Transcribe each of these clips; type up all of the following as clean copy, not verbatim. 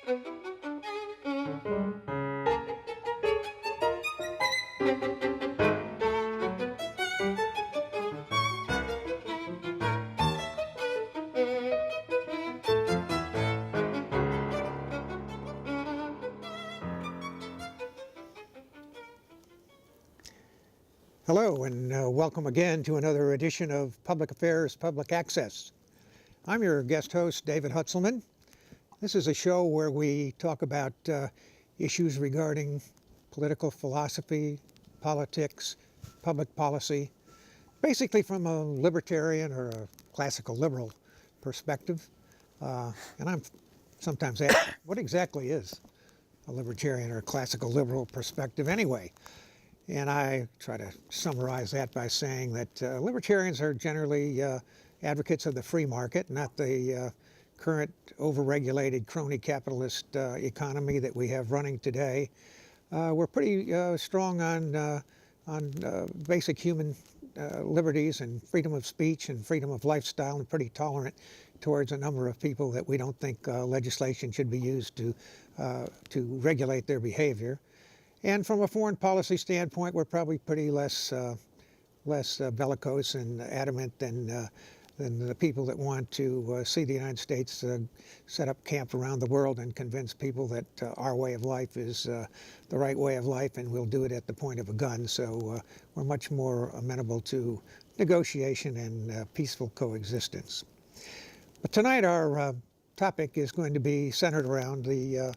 Hello, and welcome again to another edition of Public Affairs Public Access. I'm your guest host, David Hutzelman. This is a show where we talk about issues regarding political philosophy, politics, public policy, basically from a libertarian or a classical liberal perspective. And I'm sometimes asked, what exactly is a libertarian or a classical liberal perspective anyway? And I try to summarize that by saying that libertarians are generally advocates of the free market, not the current overregulated crony capitalist economy that we have running today. We're pretty strong on basic human liberties and freedom of speech and freedom of lifestyle, and pretty tolerant towards a number of people that we don't think legislation should be used to regulate their behavior. And from a foreign policy standpoint, we're probably pretty less bellicose and adamant than the people that want to see the United States set up camp around the world and convince people that our way of life is the right way of life, and we'll do it at the point of a gun. So we're much more amenable to negotiation and peaceful coexistence. But tonight our topic is going to be centered around the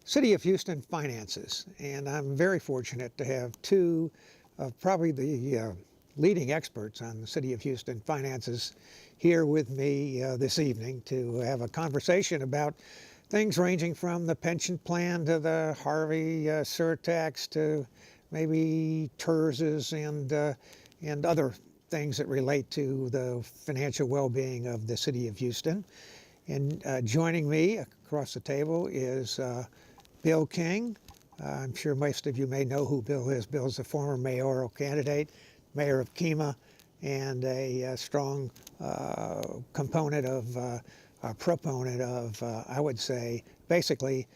City of Houston finances, and I'm very fortunate to have two of probably the leading experts on the City of Houston finances here with me this evening to have a conversation about things ranging from the pension plan to the Harvey surtax to maybe TERSs and other things that relate to the financial well-being of the City of Houston. And joining me across the table is Bill King. I'm sure most of you may know who Bill is. Bill's a former mayoral candidate, mayor of Kemah, and a strong component of, proponent of, I would say, basically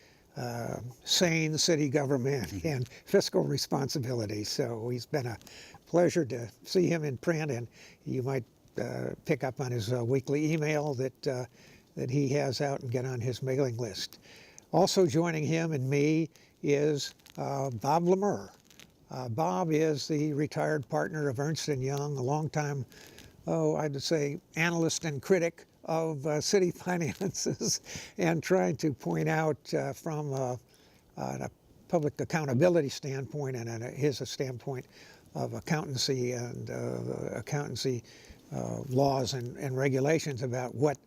sane city government and fiscal responsibility. So he's been a pleasure to see him in print, and you might pick up on his weekly email that he has out and get on his mailing list. Also joining him and me is Bob Lemer. Bob is the retired partner of Ernst & Young, a longtime, I'd say, analyst and critic of city finances, and trying to point out from a public accountability standpoint and his standpoint of accountancy and accountancy laws and regulations about what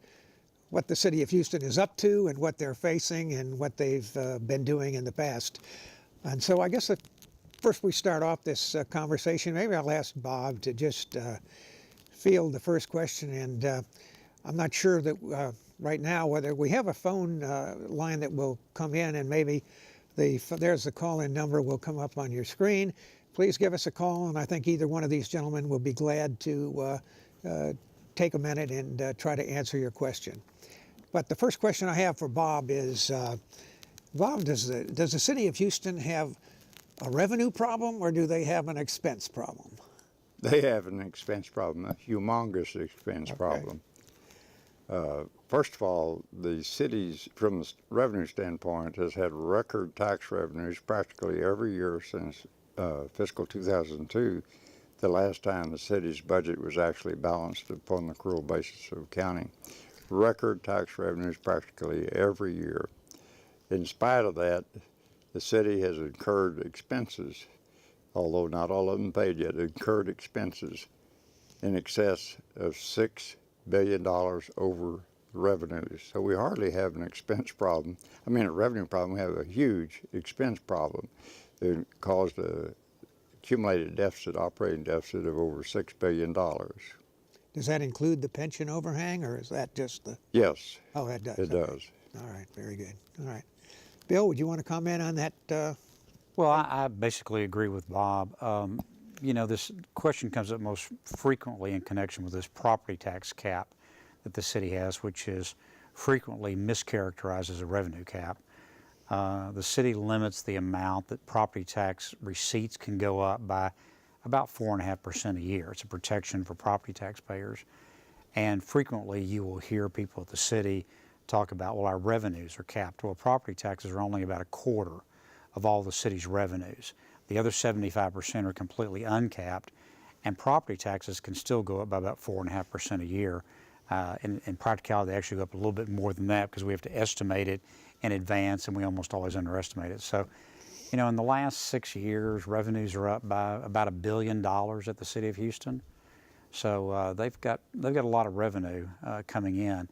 the City of Houston is up to and what they're facing and what they've been doing in the past. And so I guess first we start off this conversation, maybe I'll ask Bob to just field the first question. And I'm not sure that right now whether we have a phone line that will come in, and maybe there's the call-in number will come up on your screen. Please give us a call, and I think either one of these gentlemen will be glad to take a minute and try to answer your question. But the first question I have for Bob is, Bob, does the City of Houston have a revenue problem, or do they have an expense problem? They have an expense problem, a humongous expense problem. First of all, the cities, from a revenue standpoint, has had record tax revenues practically every year since fiscal 2002, the last time the city's budget was actually balanced upon the accrual basis of accounting. Record tax revenues practically every year. In spite of that, the city has incurred expenses, although not all of them paid yet, incurred expenses in excess of $6 billion over revenues. So we hardly have an expense problem. I mean, a revenue problem. We have a huge expense problem that caused a accumulated deficit, operating deficit of over $6 billion. Does that include the pension overhang, or is that just the? Yes. Oh, it does. It does. All right, very good. All right. Bill, would you want to comment on that? Well, I basically agree with Bob. You know, this question comes up most frequently in connection with this property tax cap that the city has, which is frequently mischaracterized as a revenue cap. The city limits the amount that property tax receipts can go up by about 4.5% a year. It's a protection for property taxpayers. And frequently you will hear people at the city talk about, well, our revenues are capped. Well, property taxes are only about a quarter of all the city's revenues. The other 75% are completely uncapped, and property taxes can still go up by about 4.5% a year. In practicality, they actually go up a little bit more than that because we have to estimate it in advance, and we almost always underestimate it. So, you know, in the last 6 years, revenues are up by about $1 billion at the city of Houston. So they've got a lot of revenue coming in,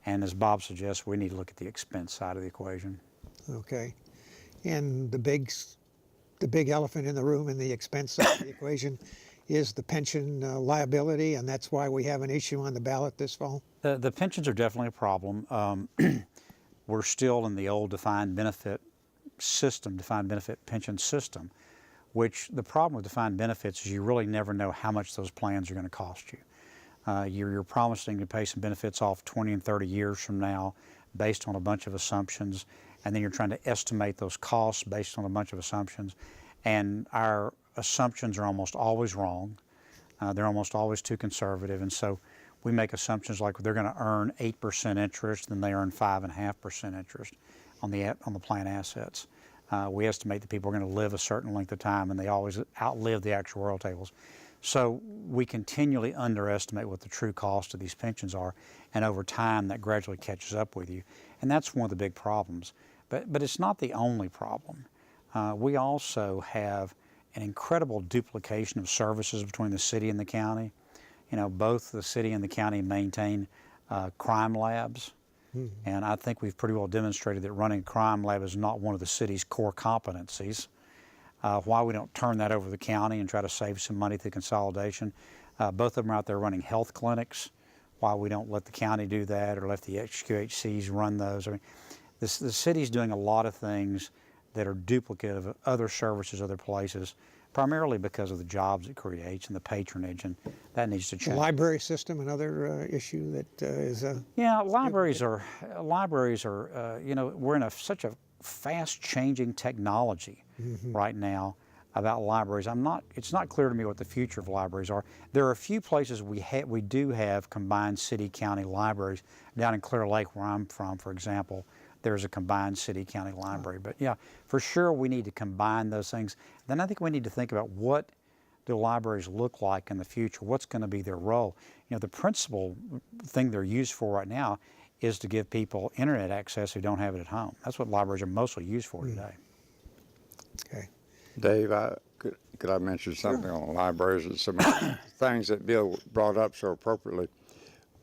and as Bob suggests, we need to look at the expense side of the equation. Okay. And the big elephant in the room in the expense side of the equation is the pension liability, and that's why we have an issue on the ballot this fall. The pensions are definitely a problem. We're still in the old defined benefit pension system, which the problem with defined benefits is you really never know how much those plans are going to cost you. You're promising to pay some benefits off 20 and 30 years from now based on a bunch of assumptions, and then you're trying to estimate those costs based on a bunch of assumptions, and our assumptions are almost always wrong. They're almost always too conservative, and so we make assumptions like they're going to earn 8% interest, then they earn 5.5% interest on the plan assets. We estimate that people are going to live a certain length of time, and they always outlive the actuarial tables. So we continually underestimate what the true cost of these pensions are, and over time that gradually catches up with you. And that's one of the big problems. But it's not the only problem. We also have an incredible duplication of services between the city and the county. You know, both the city and the county maintain crime labs. And I think we've pretty well demonstrated that running a crime lab is not one of the city's core competencies. Why we don't turn that over to the county and try to save some money through consolidation. Both of them are out there running health clinics. Why we don't let the county do that or let the HQHCs run those. I mean, the city's doing a lot of things that are duplicative of other services, other places, primarily because of the jobs it creates and the patronage, and that needs to change. The library system, another issue that is a... Yeah, libraries are, you know, we're in such a fast-changing technology right now about libraries. It's not clear to me what the future of libraries are. There are a few places we do have combined city-county libraries. Down in Clear Lake, where I'm from, for example, there's a combined city-county library. But yeah, for sure we need to combine those things. Then I think we need to think about what do libraries look like in the future? What's going to be their role? You know, the principal thing they're used for right now is to give people internet access who don't have it at home. That's what libraries are mostly used for today. Okay. Dave, could I mention something on libraries and some things that Bill brought up so appropriately?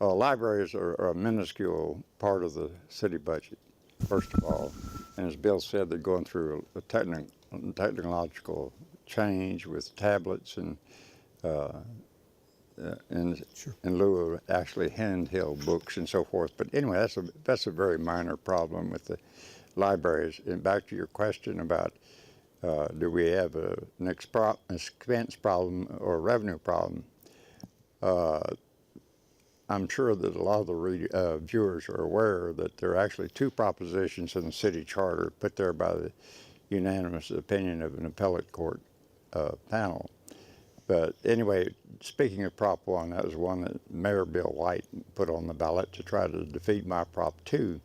Libraries are a minuscule part of the city budget, first of all. And as Bill said, they're going through a technological change with tablets and in lieu of actually handheld books and so forth. But anyway, that's a very minor problem with the libraries. And back to your question about do we have an expense problem or a revenue problem? I'm sure that a lot of the viewers are aware that there are actually two propositions in the city charter put there by the unanimous opinion of an appellate court panel. But anyway, speaking of Prop 1, that was one that Mayor Bill White put on the ballot to try to defeat my Prop 2.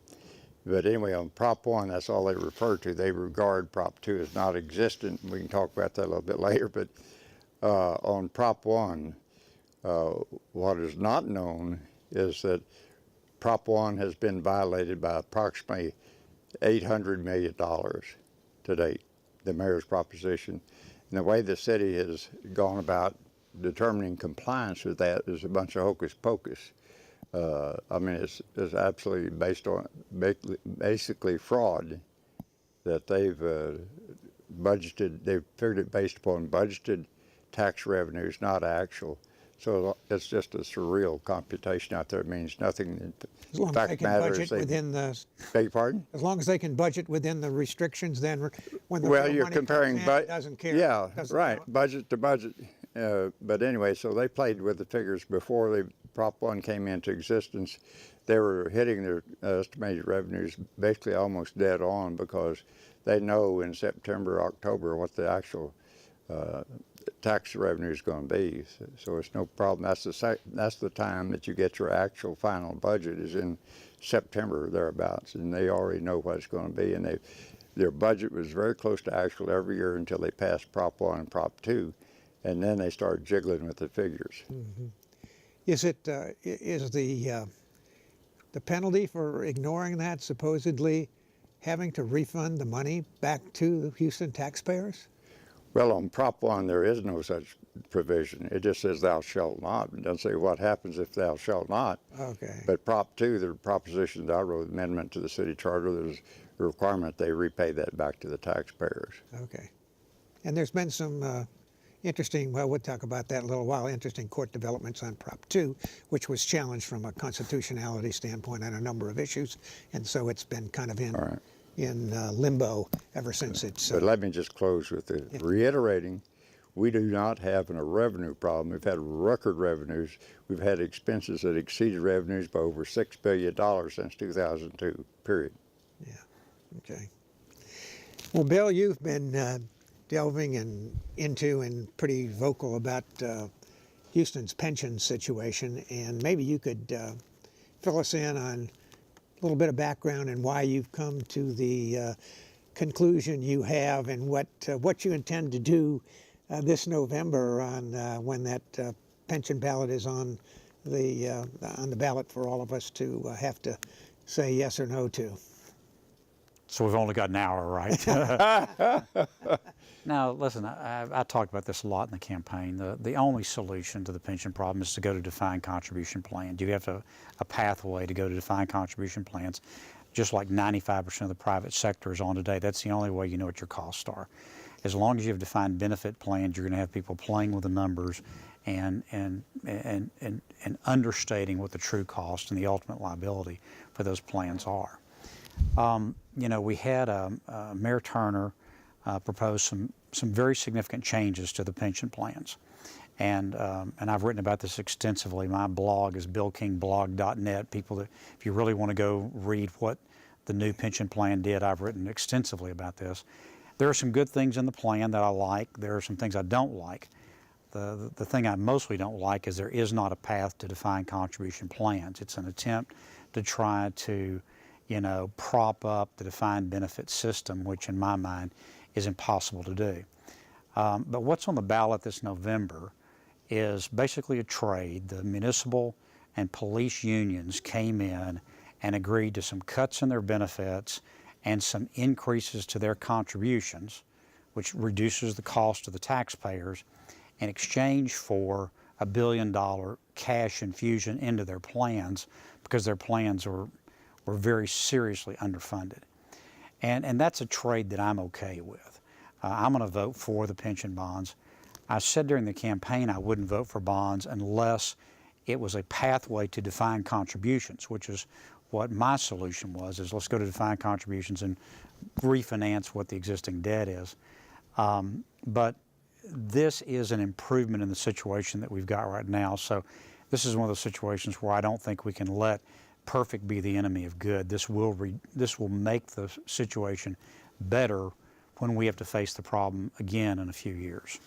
But anyway, on Prop 1, that's all they refer to. They regard Prop 2 as not existent. We can talk about that a little bit later. But on Prop 1, what is not known is that Prop 1 has been violated by approximately $800 million to date, the mayor's proposition. And the way the city has gone about determining compliance with that is a bunch of hocus pocus. I mean, it's absolutely based on basically fraud that they've figured it based upon budgeted tax revenues, not actual. So it's just a surreal computation out there. It means nothing. As long as they can budget within the... Beg your pardon? As long as they can budget within the restrictions, then when the well, real you're money comparing comes in, it doesn't care. Yeah, Doesn't right. count. Budget to budget. But anyway, so they played with the figures before the Prop 1 came into existence. They were hitting their estimated revenues basically almost dead on because they know in September, October what the actual tax revenue is going to be. So it's no problem. That's the time that you get your actual final budget is in September thereabouts, and they already know what it's going to be. And their budget was very close to actual every year until they passed Prop 1 and Prop 2, and then they started jiggling with the figures. Mm-hmm. Is the penalty for ignoring that supposedly having to refund the money back to the Houston taxpayers? Well, on Prop 1, there is no such provision. It just says thou shalt not. It doesn't say what happens if thou shalt not. Okay. But Prop 2, the proposition that I wrote, amendment to the city charter, there's a requirement they repay that back to the taxpayers. Okay. And there's been some interesting, well, we'll talk about that in a little while, interesting court developments on Prop 2, which was challenged from a constitutionality standpoint on a number of issues. And so it's been kind of in limbo ever since it's... But let me just close with reiterating, we do not have a revenue problem. We've had record revenues. We've had expenses that exceeded revenues by over $6 billion since 2002, period. Yeah, okay. Well, Bill, you've been delving into and pretty vocal about Houston's pension situation, and maybe you could fill us in on a little bit of background and why you've come to the conclusion you have, and what you intend to do this November on when that pension ballot is on the ballot for all of us to have to say yes or no to. So we've only got an hour, right? Now, listen, I talked about this a lot in the campaign. The only solution to the pension problem is to go to defined contribution plans. You have a pathway to go to defined contribution plans, just like 95% of the private sector is on today. That's the only way you know what your costs are. As long as you have defined benefit plans, you're going to have people playing with the numbers and understating what the true cost and the ultimate liability for those plans are. You know, we had Mayor Turner propose some very significant changes to the pension plans, and I've written about this extensively. My blog is billkingblog.net. People that, if you really want to go read what the new pension plan did, I've written extensively about this. There are some good things in the plan that I like. There are some things I don't like. The thing I mostly don't like is there is not a path to defined contribution plans. It's an attempt to try to, you know, prop up the defined benefit system, which in my mind is impossible to do. But what's on the ballot this November is basically a trade. The municipal and police unions came in and agreed to some cuts in their benefits and some increases to their contributions, which reduces the cost to the taxpayers, in exchange for $1 billion cash infusion into their plans, because their plans were very seriously underfunded. And that's a trade that I'm okay with. I'm going to vote for the pension bonds. I said during the campaign I wouldn't vote for bonds unless it was a pathway to defined contributions, which is what my solution was, is let's go to defined contributions and refinance what the existing debt is. But this is an improvement in the situation that we've got right now. So this is one of those situations where I don't think we can let perfect be the enemy of good. This will make the situation better when we have to face the problem again in a few years.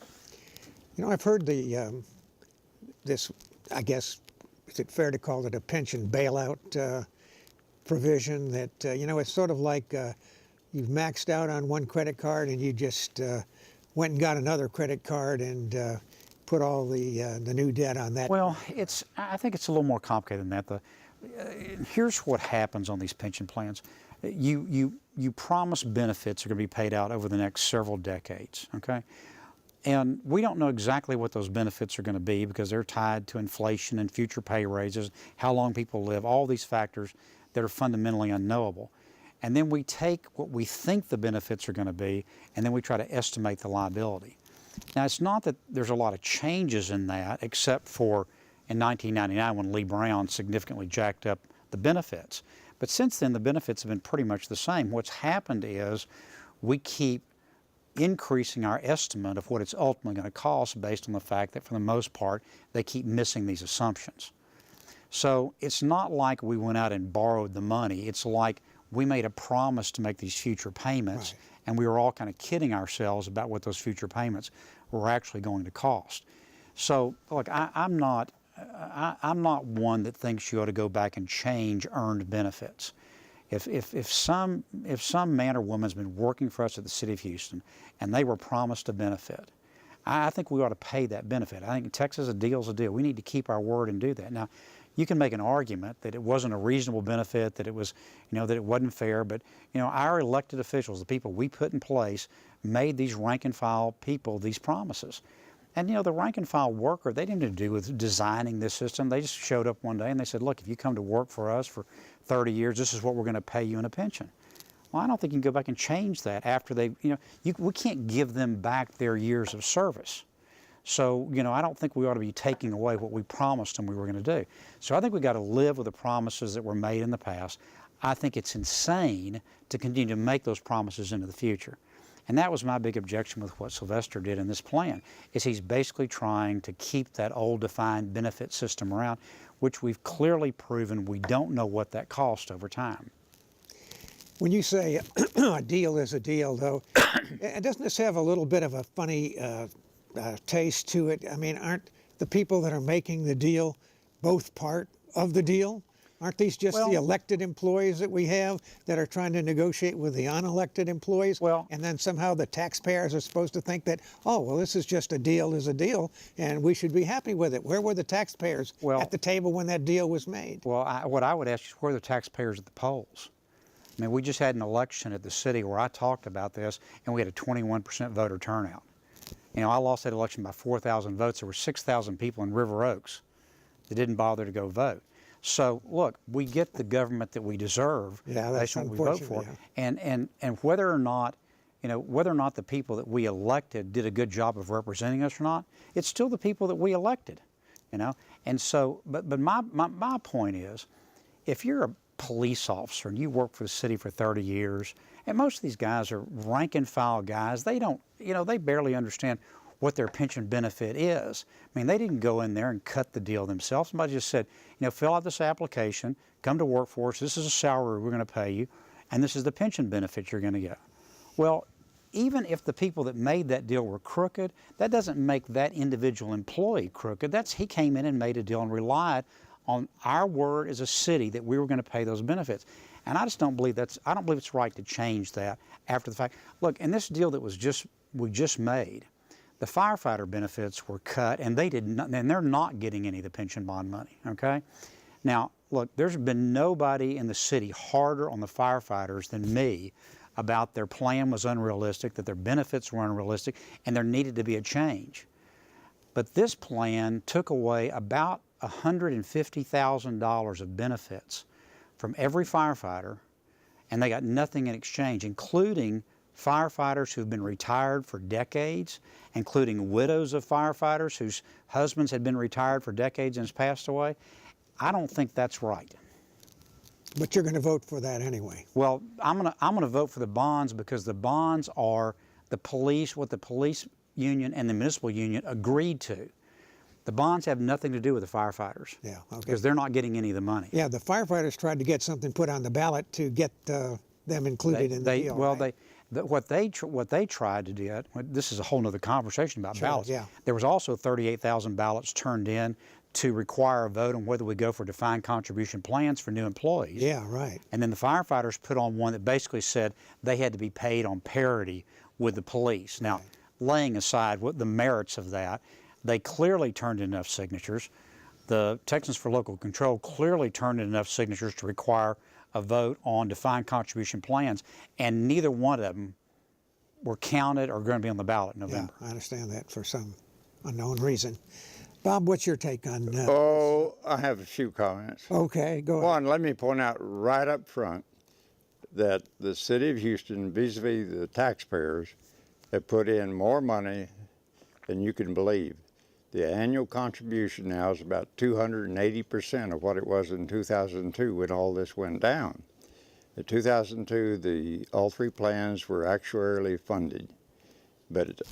You know, I've heard this, I guess, is it fair to call it a pension bailout provision that, you know, it's sort of like you've maxed out on one credit card and you just went and got another credit card and put all the new debt on that. Well, I think it's a little more complicated than that. Here's what happens on these pension plans. You promise benefits are going to be paid out over the next several decades, okay? And we don't know exactly what those benefits are going to be because they're tied to inflation and future pay raises, how long people live, all these factors that are fundamentally unknowable. And then we take what we think the benefits are going to be, and then we try to estimate the liability. Now, it's not that there's a lot of changes in that, except for in 1999 when Lee Brown significantly jacked up the benefits. But since then, the benefits have been pretty much the same. What's happened is we keep increasing our estimate of what it's ultimately going to cost based on the fact that, for the most part, they keep missing these assumptions. So it's not like we went out and borrowed the money. It's like we made a promise to make these future payments, Right. and we were all kind of kidding ourselves about what those future payments were actually going to cost. So, look, I'm not one that thinks you ought to go back and change earned benefits. If some man or woman's been working for us at the City of Houston and they were promised a benefit, I think we ought to pay that benefit. I think in Texas, a deal's a deal. We need to keep our word and do that. Now, you can make an argument that it wasn't a reasonable benefit, that it was, that it wasn't fair, but, our elected officials, the people we put in place, made these rank and file people these promises. And, the rank and file worker, they didn't have to do with designing this system. They just showed up one day and they said, look, if you come to work for us for 30 years, this is what we're going to pay you in a pension. Well, I don't think you can go back and change that after they, we can't give them back their years of service. So, I don't think we ought to be taking away what we promised them we were going to do. So I think we've got to live with the promises that were made in the past. I think it's insane to continue to make those promises into the future. And that was my big objection with what Sylvester did in this plan, is he's basically trying to keep that old defined benefit system around, which we've clearly proven we don't know what that cost over time. When you say a deal is a deal, though, doesn't this have a little bit of a funny taste to it? I mean, aren't the people that are making the deal both part of the deal? Aren't these just the elected employees that we have that are trying to negotiate with the unelected employees? Well, and then somehow the taxpayers are supposed to think that, oh, well, this is just a deal is a deal, and we should be happy with it. Where were the taxpayers at the table when that deal was made? Well, what I would ask is, where are the taxpayers at the polls? I mean, we just had an election at the city where I talked about this, and we had a 21% voter turnout. I lost that election by 4,000 votes. There were 6,000 people in River Oaks that didn't bother to go vote. So, look, we get the government that we deserve based on what we vote for. Yeah. And whether or not, the people that we elected did a good job of representing us or not, it's still the people that we elected, And so, but my point is, if you're a police officer and you work for the city for 30 years, and most of these guys are rank and file guys, they don't, they barely understand what their pension benefit is. I mean, they didn't go in there and cut the deal themselves. Somebody just said, fill out this application, come to work for us, this is a salary we're going to pay you, and this is the pension benefit you're going to get. Well, even if the people that made that deal were crooked, that doesn't make that individual employee crooked. He came in and made a deal and relied on our word as a city that we were going to pay those benefits. And I just don't believe I don't believe it's right to change that after the fact. Look, in this deal that we just made, the firefighter benefits were cut, and they're not getting any of the pension bond money, okay? Now, look, there's been nobody in the city harder on the firefighters than me about their plan was unrealistic, that their benefits were unrealistic, and there needed to be a change. But this plan took away about $150,000 of benefits from every firefighter, and they got nothing in exchange, including firefighters who've been retired for decades, including widows of firefighters whose husbands had been retired for decades and has passed away. I don't think that's right. But you're going to vote for that anyway. Well, I'm going to vote for the bonds, because the bonds are what the police union and the municipal union agreed to. The bonds have nothing to do with the firefighters. Yeah, okay. Because they're not getting any of the money. Yeah, the firefighters tried to get something put on the ballot to get them included in the deal. Well, right? what they tried to do, this is a whole other conversation about ballots. Yeah. There was also 38,000 ballots turned in to require a vote on whether we go for defined contribution plans for new employees. Yeah, right. And then the firefighters put on one that basically said they had to be paid on parity with the police. Now, laying aside what the merits of that, they clearly turned in enough signatures. The Texans for Local Control clearly turned in enough signatures to require a vote on defined contribution plans, and neither one of them were counted or going to be on the ballot in November. Yeah, I understand that for some unknown reason. Bob, what's your take on I have a few comments. Okay, go ahead. One, let me point out right up front that the city of Houston, vis-a-vis the taxpayers, have put in more money than you can believe. The annual contribution now is about 280% of what it was in 2002 when all this went down. In 2002, all three plans were actuarially funded, but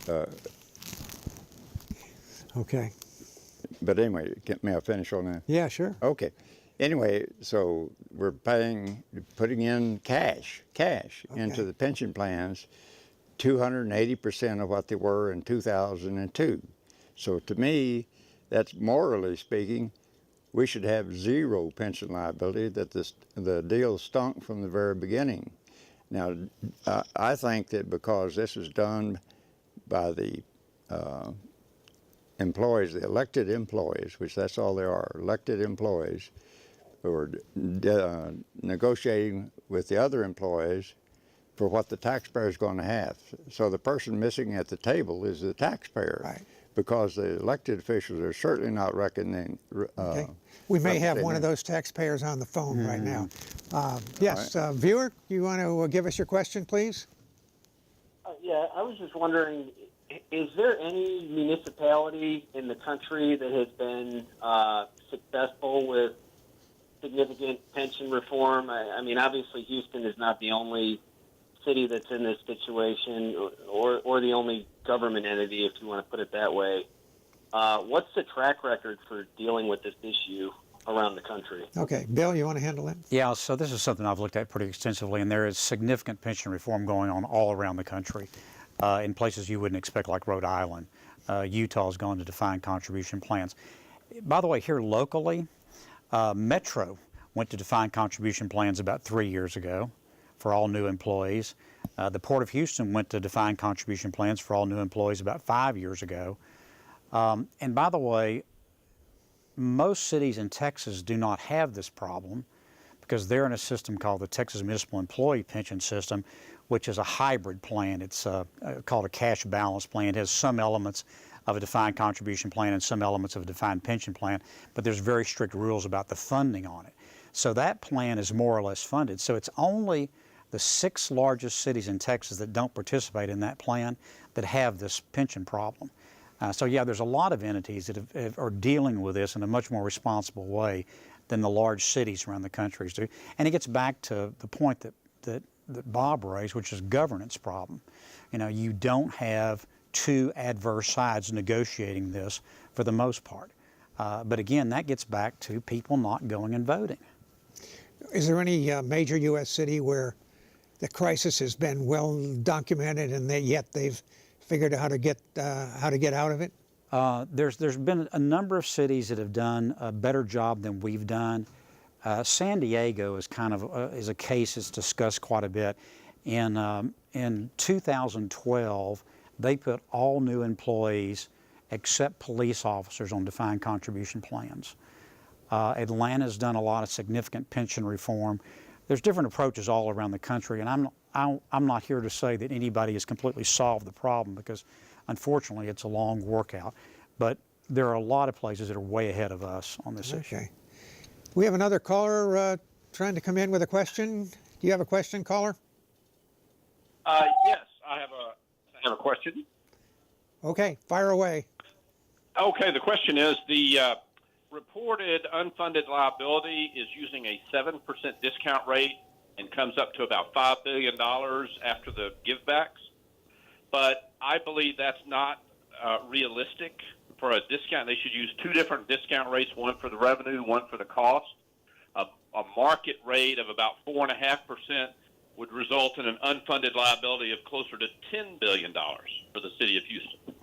Okay. But anyway, may I finish on that? Yeah, sure. Okay. Anyway, so we're putting in cash into the pension plans, 280% of what they were in 2002. So to me, that's morally speaking, we should have zero pension liability, that the deal stunk from the very beginning. Now, I think that because this is done by the employees, the elected employees, which that's all they are, elected employees, who are negotiating with the other employees for what the taxpayer is going to have. So the person missing at the table is the taxpayer. Right. Because the elected officials are certainly not reckoning. Okay. We may have one of those taxpayers on the phone right now. Yes, viewer, you want to give us your question, please? Yeah, I was just wondering, is there any municipality in the country that has been successful with significant pension reform? I mean, obviously Houston is not the only city that's in this situation, or the only government entity, if you want to put it that way. What's the track record for dealing with this issue around the country? Okay, Bill, you want to handle it? Yeah, so this is something I've looked at pretty extensively, and there is significant pension reform going on all around the country in places you wouldn't expect, like Rhode Island. Utah's gone to defined contribution plans. By the way, here locally, Metro went to defined contribution plans about 3 years ago for all new employees. The Port of Houston went to defined contribution plans for all new employees about 5 years ago. And by the way, most cities in Texas do not have this problem because they're in a system called the Texas Municipal Employee Pension System, which is a hybrid plan. It's called a cash balance plan. It has some elements of a defined contribution plan and some elements of a defined pension plan, but there's very strict rules about the funding on it. So that plan is more or less funded. So it's only the 6 largest cities in Texas that don't participate in that plan that have this pension problem. So yeah, there's a lot of entities that are dealing with this in a much more responsible way than the large cities around the country do. And it gets back to the point that Bob raised, which is a governance problem. You know, you don't have two adverse sides negotiating this for the most part. But again, that gets back to people not going and voting. Is there any major U.S. city where the crisis has been well documented and yet they've figured out how to get out of it? There's been a number of cities that have done a better job than we've done. San Diego is kind of is a case that's discussed quite a bit. In 2012, they put all new employees except police officers on defined contribution plans. Atlanta's done a lot of significant pension reform. There's different approaches all around the country, and I'm not here to say that anybody has completely solved the problem because, unfortunately, it's a long workout. But there are a lot of places that are way ahead of us on this issue. Okay. We have another caller trying to come in with a question. Do you have a question, caller? Yes, I have a question. Okay, fire away. Okay, the question is the reported unfunded liability is using a 7% discount rate and comes up to about $5 billion after the givebacks. But I believe that's not realistic for a discount. They should use 2 different discount rates, one for the revenue, one for the cost. A market rate of about 4.5% would result in an unfunded liability of closer to $10 billion for the city of Houston.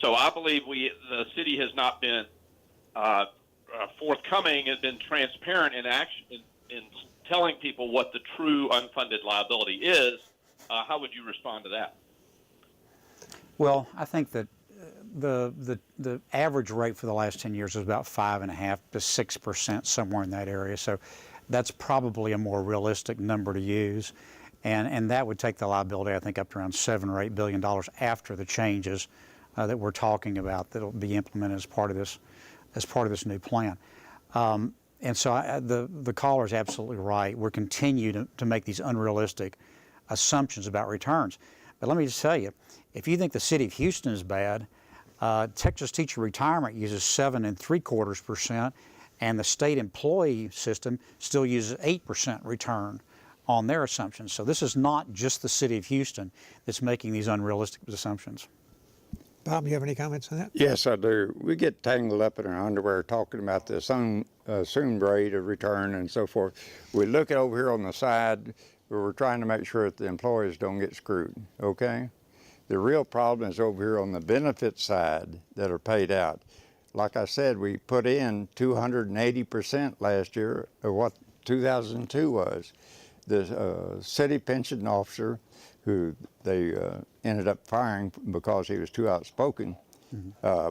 So I believe the city has not been forthcoming, has been transparent in action in telling people what the true unfunded liability is. How would you respond to that? Well, I think that the average rate for the last 10 years is about 5.5% to 6%, somewhere in that area. So that's probably a more realistic number to use. And that would take the liability, I think, up to around $7 or $8 billion after the changes that we're talking about that will be implemented as part of this new plan. And so the caller is absolutely right. We're continuing to make these unrealistic assumptions about returns. But let me just tell you, if you think the city of Houston is bad, Texas teacher retirement uses 7.75%, and the state employee system still uses 8% return on their assumptions. So this is not just the city of Houston that's making these unrealistic assumptions. Bob, you have any comments on that? Yes, I do. We get tangled up in our underwear talking about the assumed rate of return and so forth. We look at over here on the side where we're trying to make sure that the employees don't get screwed, okay? The real problem is over here on the benefit side that are paid out. Like I said, we put in 280% last year of what 2002 was. The city pension officer, who they ended up firing because he was too outspoken,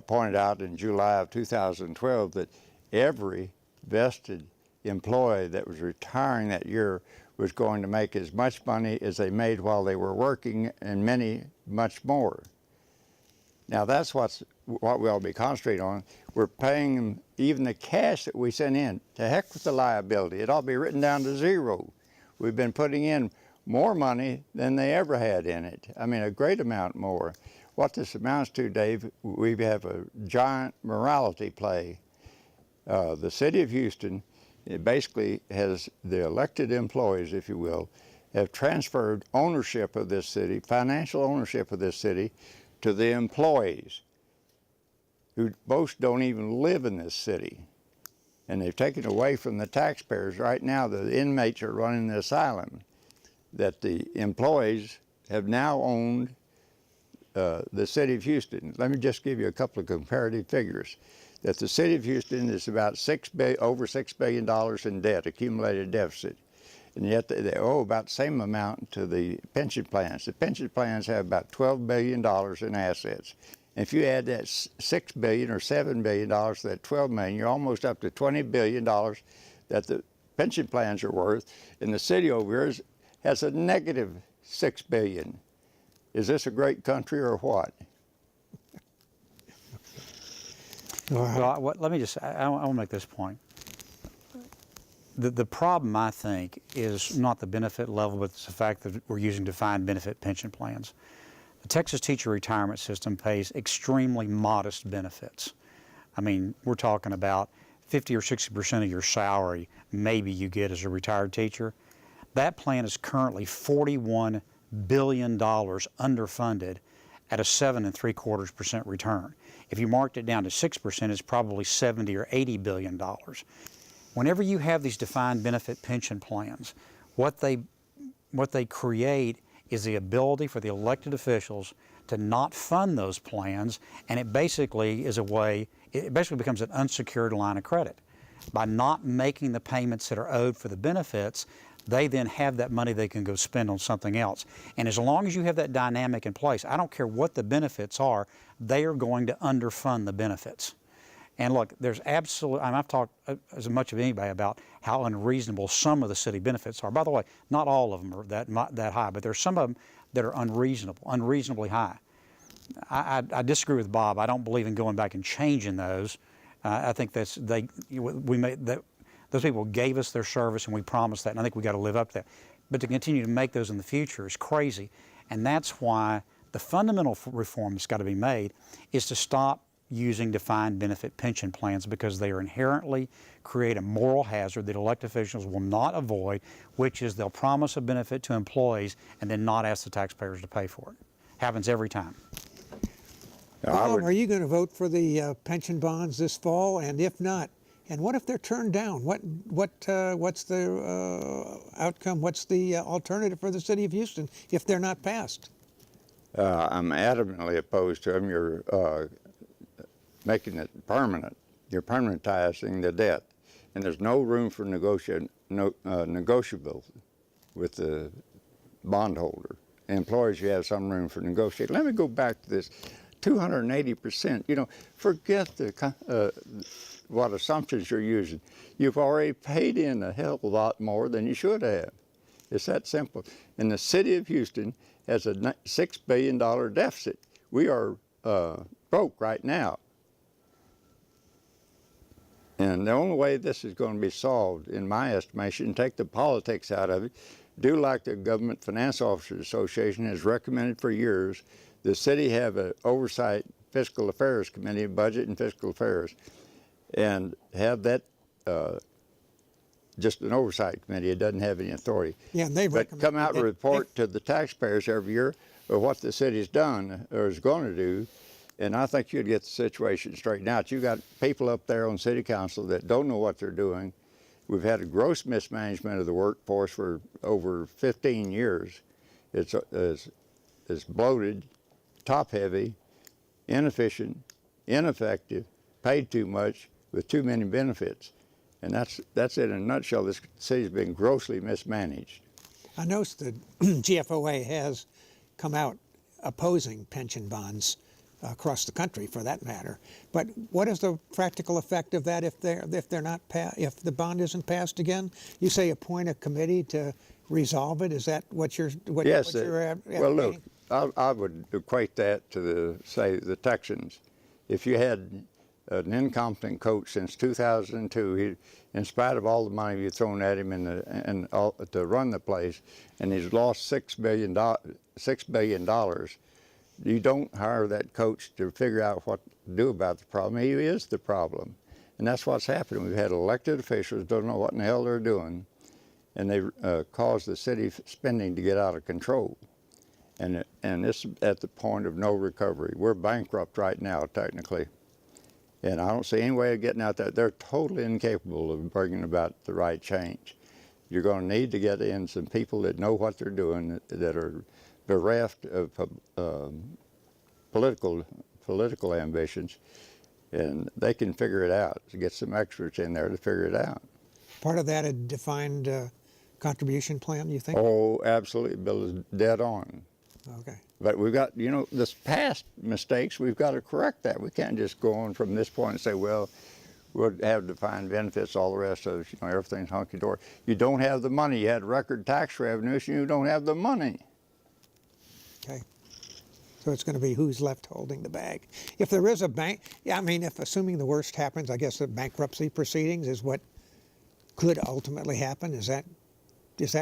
pointed out in July of 2012 that every vested employee that was retiring that year was going to make as much money as they made while they were working, and many much more. Now that's what we ought to be concentrating on. We're paying them even the cash that we send in. To heck with the liability. It ought to be written down to zero. We've been putting in more money than they ever had in it. I mean, a great amount more. What this amounts to, Dave, we have a giant morality play. The city of Houston, it basically has the elected employees, if you will, have transferred ownership of this city, financial ownership of this city, to the employees, who most don't even live in this city. And they've taken away from the taxpayers. Right now, the inmates are running the asylum, that the employees have now owned the city of Houston. Let me just give you a couple of comparative figures. That the city of Houston is about over $6 billion in debt, accumulated deficit. And yet they owe about the same amount to the pension plans. The pension plans have about $12 billion in assets. And if you add that $6 billion or $7 billion to that $12 million, you're almost up to $20 billion that the pension plans are worth. And the city over here has a negative $6 billion. Is this a great country or what? Well, let me just, I want to make this point. The problem, I think, is not the benefit level, but it's the fact that we're using defined benefit pension plans. The Texas teacher retirement system pays extremely modest benefits. I mean, we're talking about 50 or 60% of your salary maybe you get as a retired teacher. That plan is currently $41 billion underfunded at a 7.75% return. If you marked it down to 6%, it's probably $70 or $80 billion. Whenever you have these defined benefit pension plans, what they create is the ability for the elected officials to not fund those plans, and it basically is it basically becomes an unsecured line of credit. By not making the payments that are owed for the benefits, they then have that money they can go spend on something else. And as long as you have that dynamic in place, I don't care what the benefits are, they are going to underfund the benefits. And look, there's I've talked as much of anybody about how unreasonable some of the city benefits are. By the way, not all of them are that high, but there's some of them that are unreasonably high. I disagree with Bob. I don't believe in going back and changing those. I think those people gave us their service, and we promised that, and I think we got to live up to that. But to continue to make those in the future is crazy, and that's why the fundamental reform that's got to be made is to stop using defined benefit pension plans, because they are inherently create a moral hazard that elected officials will not avoid, which is they'll promise a benefit to employees and then not ask the taxpayers to pay for it. Happens every time. Bob, are you going to vote for the pension bonds this fall? And if not, and what if they're turned down? What's the outcome? What's the alternative for the city of Houston if they're not passed? I'm adamantly opposed to them. You're making it permanent. You're permanentizing the debt, and there's no room for negotiable with the bondholder. Employers, you have some room for negotiating. Let me go back to this 280%. You know, forget what assumptions you're using. You've already paid in a hell of a lot more than you should have. It's that simple. And the city of Houston has a $6 billion deficit. We are broke right now. And the only way this is going to be solved, in my estimation, take the politics out of it, do like the Government Finance Officers Association has recommended for years. The city have an oversight fiscal affairs committee, budget and fiscal affairs, and have that just an oversight committee. It doesn't have any authority. Yeah, and they but come out and report to the taxpayers every year of what the city's done or is going to do, And I think you'd get the situation straightened out. You got people up there on city council that don't know what they're doing. We've had a gross mismanagement of the workforce for over 15 years. It's bloated, top-heavy, inefficient, ineffective, paid too much, with too many benefits. And that's it in a nutshell. This city's been grossly mismanaged. I noticed that GFOA has come out opposing pension bonds across the country, for that matter. But what is the practical effect of that if if the bond isn't passed again? You say appoint a committee to resolve it. Is that what you're Yes. advocating? Well, look, I would equate that to the Texans. If you had an incompetent coach since 2002, he, in spite of all the money you've thrown at him to run the place, and he's lost $6 billion. You don't hire that coach to figure out what to do about the problem. He is the problem. And that's what's happening. We've had elected officials don't know what in the hell they're doing, and they caused the city spending to get out of control. And it's at the point of no recovery. We're bankrupt right now, technically. And I don't see any way of getting out there. They're totally incapable of bringing about the right change. You're going to need to get in some people that know what they're doing, that are bereft of political ambitions, and they can figure it out. To get some experts in there to figure it out. Part of that a defined contribution plan, you think? Oh, absolutely. Bill is dead on. Okay. But we've got, this past mistakes, we've got to correct that. We can't just go on from this point and say, well, we'll have defined benefits, all the rest of it, everything's hunky-dory. You don't have the money. You had record tax revenues, and you don't have the money. Okay. So it's going to be who's left holding the bag. If there is a bank, if assuming the worst happens, I guess the bankruptcy proceedings is what could ultimately happen. Is that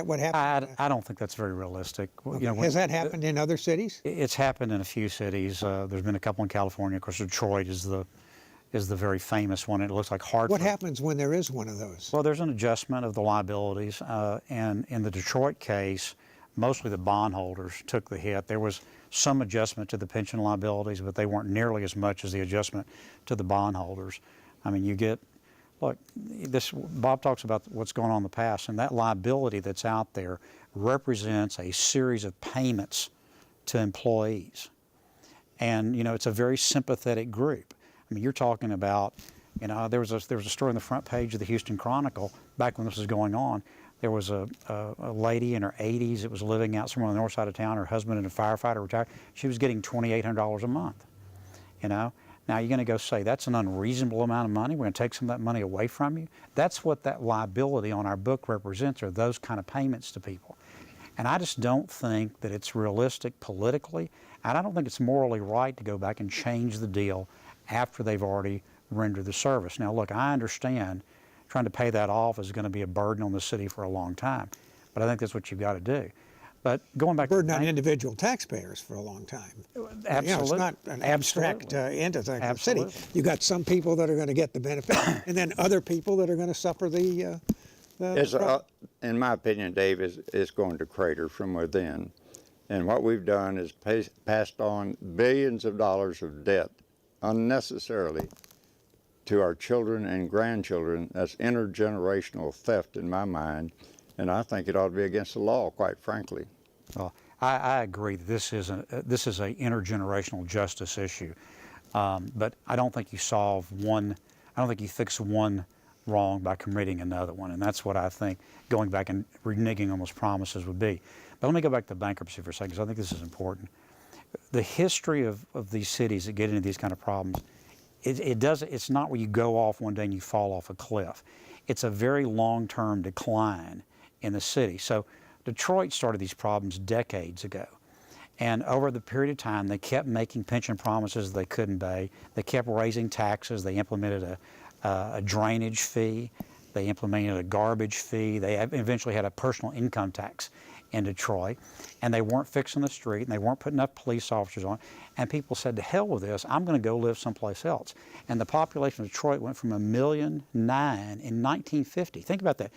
what happened? I don't think that's very realistic. Okay. Has that happened in other cities? It's happened in a few cities. There's been a couple in California. Of course, Detroit is the very famous one. It looks like Hartford. What happens when there is one of those? Well, there's an adjustment of the liabilities, and in the Detroit case, mostly the bondholders took the hit. There was some adjustment to the pension liabilities, but they weren't nearly as much as the adjustment to the bondholders. Look, Bob talks about what's going on in the past, and that liability that's out there represents a series of payments to employees. And, it's a very sympathetic group. You're talking about, there was a story on the front page of the Houston Chronicle back when this was going on. There was a lady in her 80s that was living out somewhere on the north side of town. Her husband and a firefighter retired. She was getting $2,800 a month, Now you're going to go say, that's an unreasonable amount of money. We're going to take some of that money away from you. That's what that liability on our book represents, are those kind of payments to people. And I just don't think that it's realistic politically, and I don't think it's morally right to go back and change the deal after they've already rendered the service. Now look, I understand trying to pay that off is going to be a burden on the city for a long time, but I think that's what you've got to do. But going back burden on individual taxpayers for a long time. Absolutely. It's not an abstract entity. Absolutely. City. You got some people that are going to get the benefit, and then other people that are going to suffer the in my opinion, Dave, is going to crater from within. And what we've done is passed on billions of dollars of debt unnecessarily to our children and grandchildren. That's intergenerational theft in my mind, and I think it ought to be against the law, quite frankly. Well, I agree that this is a intergenerational justice issue, but I don't think you solve one. I don't think you fix one wrong by committing another one, and that's what I think going back and reneging on those promises would be. But let me go back to bankruptcy for a second, because I think this is important. The history of these cities that get into these kind of problems, it's not where you go off one day and you fall off a cliff. It's a very long-term decline in the city. So Detroit started these problems decades ago. And over the period of time, they kept making pension promises they couldn't pay. They kept raising taxes. They implemented a drainage fee. They implemented a garbage fee. They eventually had a personal income tax in Detroit, and they weren't fixing the street, and they weren't putting enough police officers on it. And people said, to hell with this, I'm going to go live someplace else. And the population of Detroit went from 1.9 million in 1950. Think about that.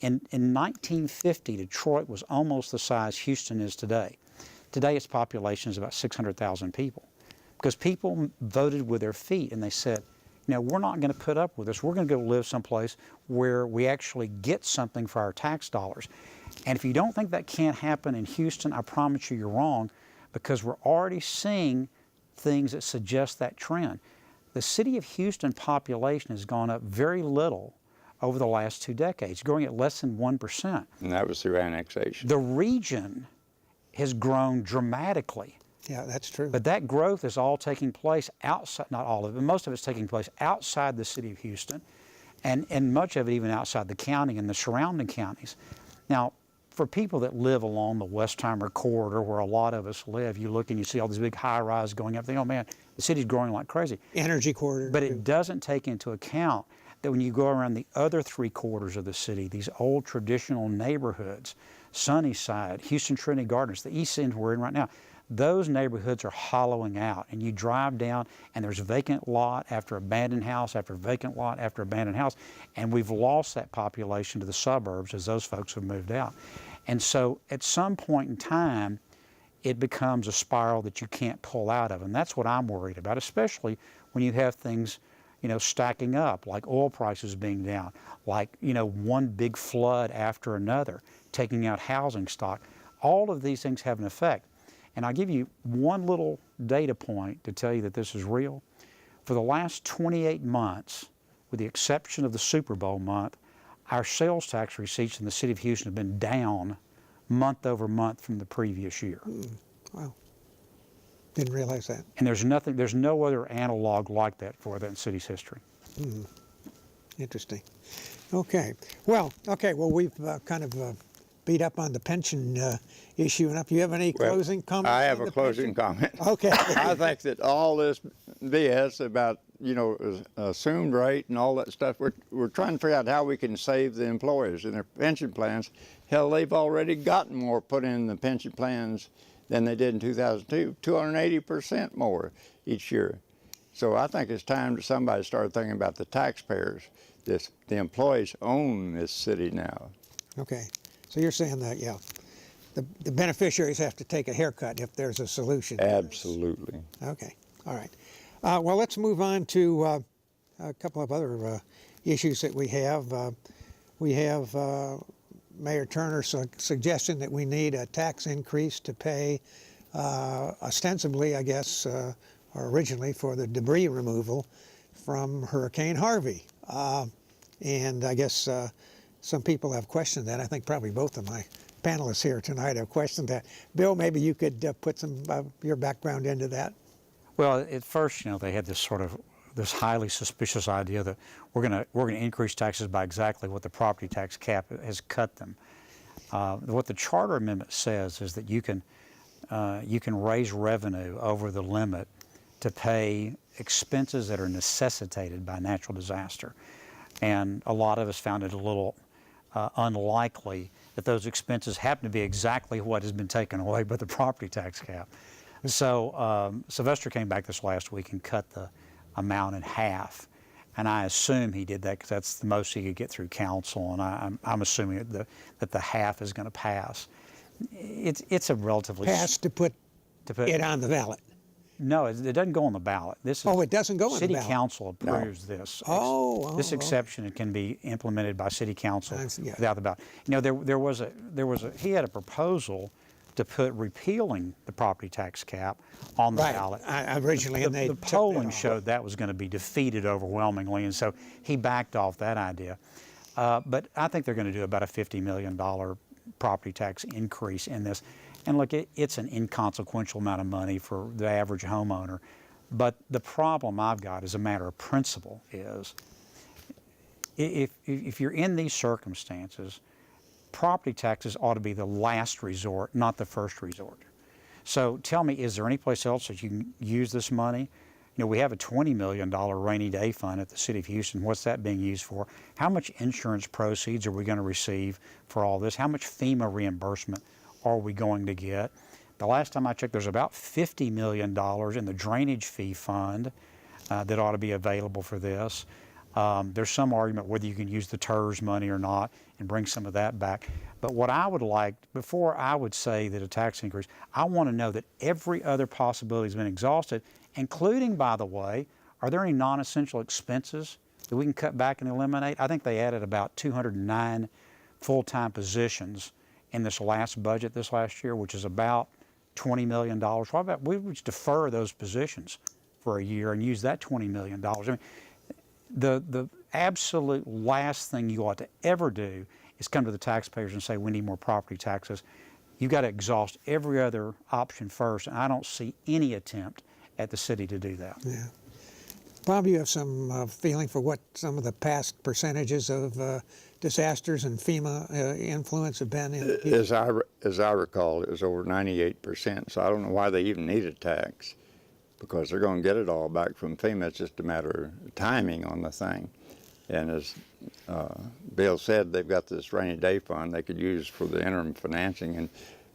In 1950, Detroit was almost the size Houston is today. Today, its population is about 600,000 people. because people voted with their feet and they said, we're not going to put up with this. We're going to go live someplace where we actually get something for our tax dollars. And if you don't think that can't happen in Houston, I promise you're wrong, because we're already seeing things that suggest that trend. The city of Houston population has gone up very little over the last 2 decades, growing at less than 1%. And that was through annexation. The region has grown dramatically. Yeah, that's true. But that growth is all taking place outside, not all of it, but most of it's taking place outside the city of Houston, and much of it even outside the county and the surrounding counties. Now, for people that live along the Westheimer corridor where a lot of us live, you look and you see all these big high-rise going up, think, oh man, the city's growing like crazy. Energy corridor. But it doesn't take into account that when you go around the other 3 quarters of the city, these old traditional neighborhoods, Sunnyside, Houston Trinity Gardens, the East End we're in right now, those neighborhoods are hollowing out, and you drive down and there's vacant lot after abandoned house after vacant lot after abandoned house, and we've lost that population to the suburbs as those folks have moved out. And so at some point in time, it becomes a spiral that you can't pull out of, and that's what I'm worried about, especially when you have things stacking up, like oil prices being down, like one big flood after another, taking out housing stock. All of these things have an effect. And I'll give you one little data point to tell you that this is real. For the last 28 months, with the exception of the Super Bowl month, our sales tax receipts in the city of Houston have been down month over month from the previous year. Wow. Didn't realize that. And there's no other analog like that for that in city's history. Interesting. Okay. Well, we've kind of beat up on the pension issue enough. Do you have any closing comments? I have on a the closing pension? comment. Okay. I think that all this BS about assumed rate and all that stuff, we're trying to figure out how we can save the employers and their pension plans. Hell, they've already gotten more put in the pension plans than they did in 2002, 280% more each year. So I think it's time for somebody to start thinking about the taxpayers. The employees own this city now. Okay. So you're saying that, yeah, the beneficiaries have to take a haircut if there's a solution. Absolutely. Okay. All right. Well, let's move on to a couple of other issues that we have. We have Mayor Turner suggesting that we need a tax increase to pay, ostensibly, I guess, or originally for the debris removal from Hurricane Harvey. And I guess some people have questioned that. I think probably both of my panelists here tonight have questioned that. Bill, maybe you could put some your background into that. Well, at first, they had this highly suspicious idea that we're gonna increase taxes by exactly what the property tax cap has cut them. What the charter amendment says is that you can raise revenue over the limit to pay expenses that are necessitated by natural disaster, and a lot of us found it a little unlikely that those expenses happen to be exactly what has been taken away by the property tax cap. So Sylvester came back this last week and cut the amount in half, and I assume he did that because that's the most he could get through council, and I'm assuming that the half is going to pass. It's a relatively Pass to put it on the ballot. No, it doesn't go on the ballot. This is, it doesn't go on the City ballot. Council approves this. This Okay. exception can be implemented by City Council Yeah. without the ballot. He had a proposal to put repealing the property tax cap on the Right. ballot. Originally, and they The took that polling off. showed that was going to be defeated overwhelmingly, and so he backed off that idea. But I think they're going to do about a $50 million property tax increase in this. And look, it's an inconsequential amount of money for the average homeowner. But the problem I've got as a matter of principle is if you're in these circumstances, property taxes ought to be the last resort, not the first resort. So tell me, is there any place else that you can use this money? We have a $20 million rainy day fund at the City of Houston. What's that being used for? How much insurance proceeds are we going to receive for all this? How much FEMA reimbursement are we going to get? The last time I checked, there's about $50 million in the drainage fee fund that ought to be available for this. There's some argument whether you can use the TERS money or not and bring some of that back. But what I would like, before I would say that a tax increase, I want to know that every other possibility has been exhausted including, by the way, are there any non-essential expenses that we can cut back and eliminate? I think they added about 209 full-time positions in this last budget this last year, which is about $20 million. What about we would defer those positions for a year and use that $20 million? I mean, the absolute last thing you ought to ever do is come to the taxpayers and say we need more property taxes. You've got to exhaust every other option first, and I don't see any attempt at the city to do that. Yeah. Bob, you have some feeling for what some of the past percentages of disasters and FEMA influence have been? As I recall, it was over 98%, so I don't know why they even need a tax, because they're going to get it all back from FEMA. It's just a matter of timing on the thing. And as Bill said, they've got this rainy day fund they could use for the interim financing.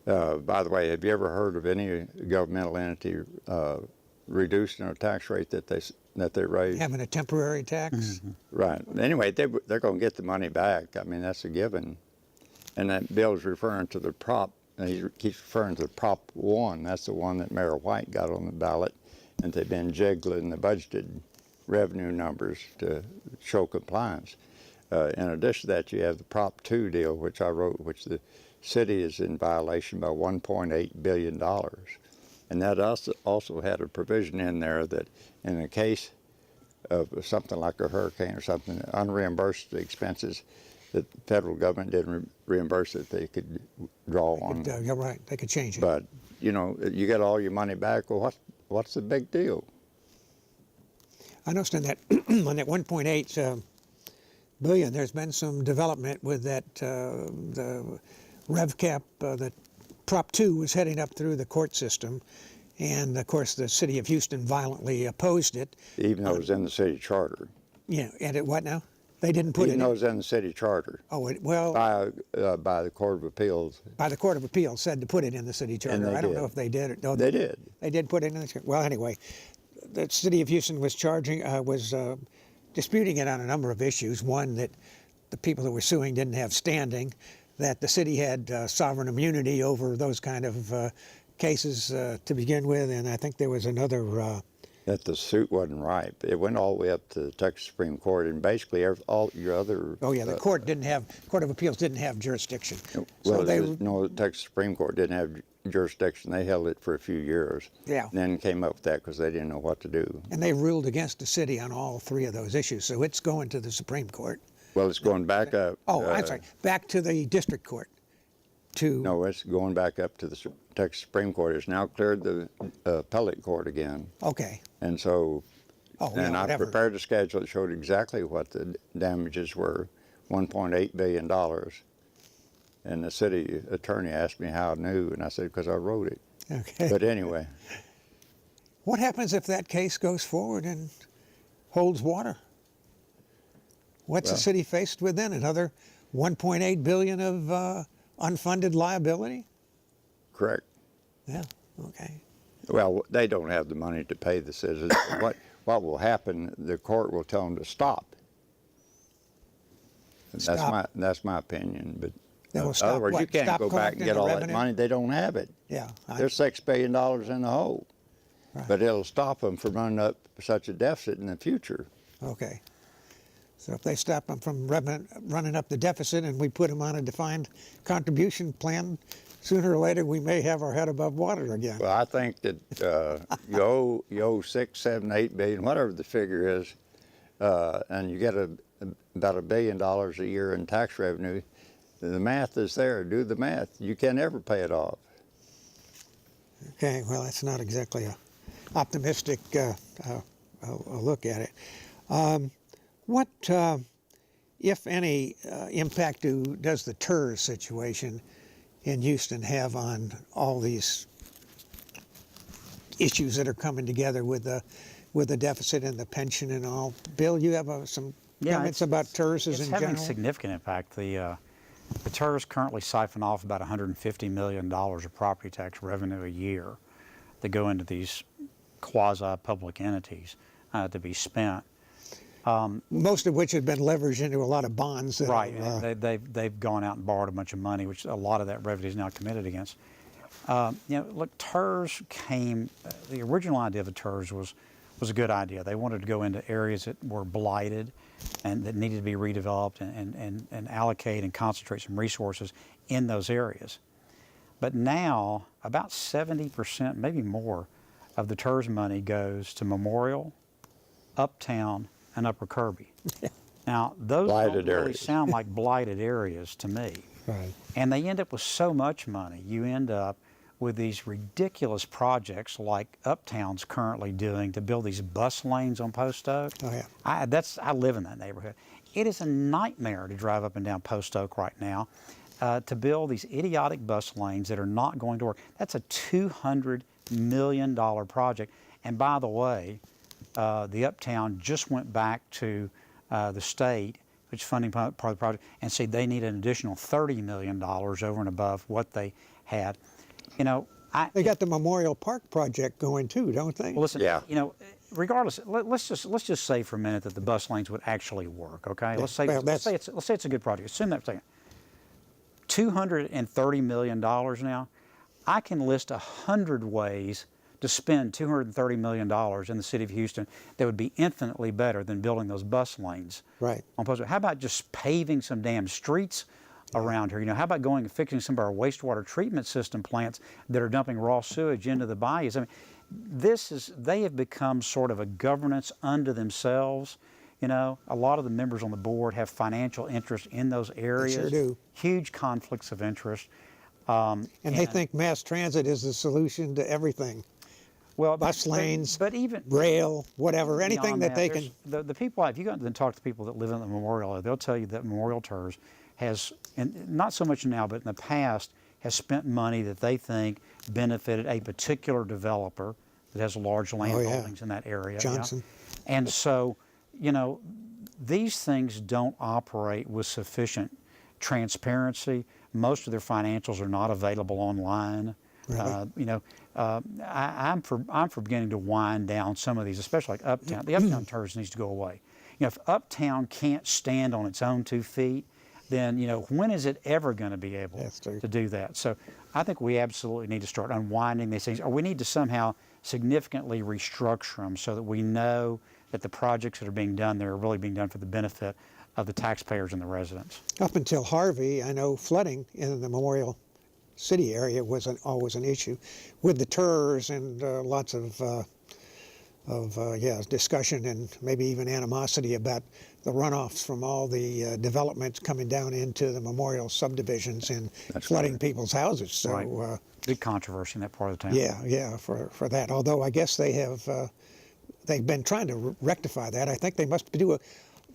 And by the way, have you ever heard of any governmental entity reducing a tax rate that they raised? Having a temporary tax? Mm-hmm. Right. Anyway, they're going to get the money back. I mean, that's a given. And that Bill's referring to the prop, and he keeps referring to Prop 1. That's the one that Mayor White got on the ballot, and they've been jiggling the budgeted revenue numbers to show compliance. In addition to that, you have the Prop 2 deal, which I wrote, which the city is in violation by $1.8 billion. And that also had a provision in there that in the case of something like a hurricane or something, unreimbursed expenses that the federal government didn't reimburse, that they could draw on. You're right, they could change it. But, you know, you get all your money back, well, what's the big deal? I noticed on that on that 1.8 billion, there's been some development with that the rev cap. The Prop 2 was heading up through the court system, and of course the city of Houston violently opposed it. Even though it was in the city charter. Yeah, and it what now? They didn't put Even it though it in. was in the city charter. Oh, well, By the Court of Appeals. by the Court of Appeals said to put it in the city charter. they I don't did. know if they did or no. They did. They did put it in the. Well, anyway, the city of Houston was disputing it on a number of issues. One, that the people that were suing didn't have standing, that the city had sovereign immunity over those kind of cases to begin with, and I think there was another. That the suit wasn't ripe. It went all the way up to the Texas Supreme Court, and basically all your other. Oh yeah, the Court of Appeals didn't have jurisdiction. Well, so they. No, the Texas Supreme Court didn't have jurisdiction. They held it for a few years. Yeah. And then came up with that because they didn't know what to do. And they ruled against the city on all three of those issues, so it's going to the Supreme Court. Well, it's going back up. Oh, I'm sorry, back to the district court. No, it's going back up to the Texas Supreme Court. It's now cleared the appellate court again. Okay. And so, Oh, yeah, and I whatever. prepared a schedule that showed exactly what the damages were, $1.8 billion. And the city attorney asked me how I knew, and I said, because I wrote it. Okay. But anyway, What happens if that case goes forward and holds water? What's the Well- city faced with then? Another 1.8 billion of unfunded liability? correct. Yeah. Okay. Well, they don't have the money to pay the citizens. What will happen, the court will tell them to stop. Stop. That's my opinion. But They will in stop other words, what? you can't Stop go back and collecting get the all revenue? that money. They don't have it. Yeah. They're $6 billion in the hole. Right. But it'll stop them from running up such a deficit in the future. Okay. So if they stop them from running up the deficit and we put them on a defined contribution plan, sooner or later we may have our head above water again. Well, I think that you owe 6, 7, 8 billion, whatever the figure is, and you get about $1 billion a year in tax revenue. The math is there. Do the math. You can never pay it off. Okay, well, that's not exactly a optimistic look at it. What, if any, impact does the TERS situation in Houston have on all these issues that are coming together with the deficit and the pension and all? Bill, you have some comments about TERS in general? It's having significant impact. The TERS currently siphon off about $150 million of property tax revenue a year that go into these quasi-public entities to be spent. Most of which have been leveraged into a lot of bonds. That Right, are, they've gone out and borrowed a bunch of money, which a lot of that revenue is now committed against. Look, TERS came, the original idea of the TERS was a good idea. They wanted to go into areas that were blighted and that needed to be redeveloped and allocate and concentrate some resources in those areas. But now, about 70%, maybe more, of the TERS money goes to Memorial, Uptown, and Upper Kirby. Now, those Blighted don't really areas. sound like blighted areas to me. Right. And they end up with so much money. You end up with these ridiculous projects like Uptown's currently doing to build these bus lanes on Post Oak. Oh, yeah. I live in that neighborhood. It is a nightmare to drive up and down Post Oak right now to build these idiotic bus lanes that are not going to work. That's a $200 million project. And by the way, the Uptown just went back to the state, which is funding part of the project, and said they need an additional $30 million over and above what they had. They got the Memorial Park project going too, don't they? Well, listen, Yeah. Regardless, let's just say for a minute that the bus lanes would actually work. Okay, let's say well, let's say it's a good project. Assume that for a second. $230 million now. I can list 100 ways to spend $230 million in the city of Houston that would be infinitely better than building those bus lanes. Right. On Post Oak. How about just paving some damn streets around here? How about going and fixing some of our wastewater treatment system plants that are dumping raw sewage into the bayous? I mean, they have become sort of a governance unto themselves. A lot of the members on the board have financial interest in those areas. They sure do. Huge conflicts of interest. And they think mass transit is the solution to everything. Well, Bus lanes, but even rail, whatever, anything beyond that they can. The people, if you go out and talk to people that live in the Memorial, they'll tell you that Memorial TERS has, and not so much now, but in the past, has spent money that they think benefited a particular developer that has large land holdings in that area. Johnson. And so, these things don't operate with sufficient transparency. Most of their financials are not available online. Really? I'm for beginning to wind down some of these, especially like Uptown. The Uptown TERS needs to go away. If Uptown can't stand on its own 2 feet, then when is it ever going to be able to do that? So I think we absolutely need to start unwinding these things, or we need to somehow significantly restructure them so that we know that the projects that are being done there are really being done for the benefit of the taxpayers and the residents. Up until Harvey, I know flooding in the Memorial City area was always an issue with the TERS and lots of discussion and maybe even animosity about the runoffs from all the developments coming down into the Memorial subdivisions and flooding people's houses. So Right. Big controversy in that part of the town. yeah, for that. Although I guess they've been trying to rectify that. I think they must do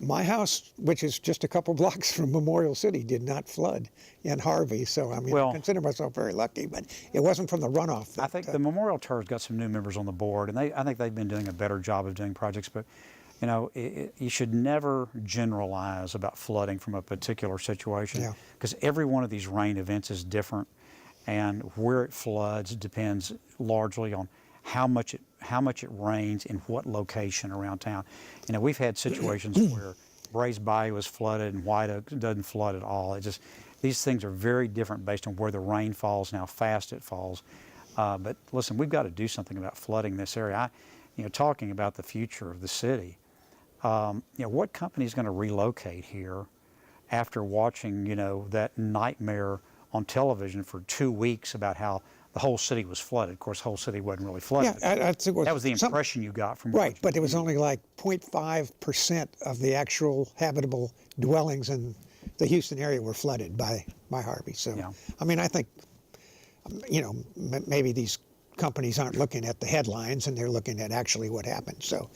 my house, which is just a couple blocks from Memorial City, did not flood in Harvey. So, I mean, I consider myself very lucky, but it wasn't from the runoff. I think the Memorial TERS got some new members on the board, and I think they've been doing a better job of doing projects. But, you should never generalize about flooding from a particular situation because every one of these rain events is different, and where it floods depends largely on how much it rains in what location around town. We've had situations where Brays Bayou was flooded and White Oak doesn't flood at all. These things are very different based on where the rain falls and how fast it falls. But listen, we've got to do something about flooding this area. Talking about the future of the city, what company is going to relocate here after watching, that nightmare on television for 2 weeks about how the whole city was flooded? Of course, the whole city wasn't really flooded. Yeah, that was the impression you got from right, but it was only like 0.5% of the actual habitable dwellings in the Houston area were flooded by Harvey. So, I mean, I think, maybe these companies aren't looking at the headlines and they're looking at actually what happened. So,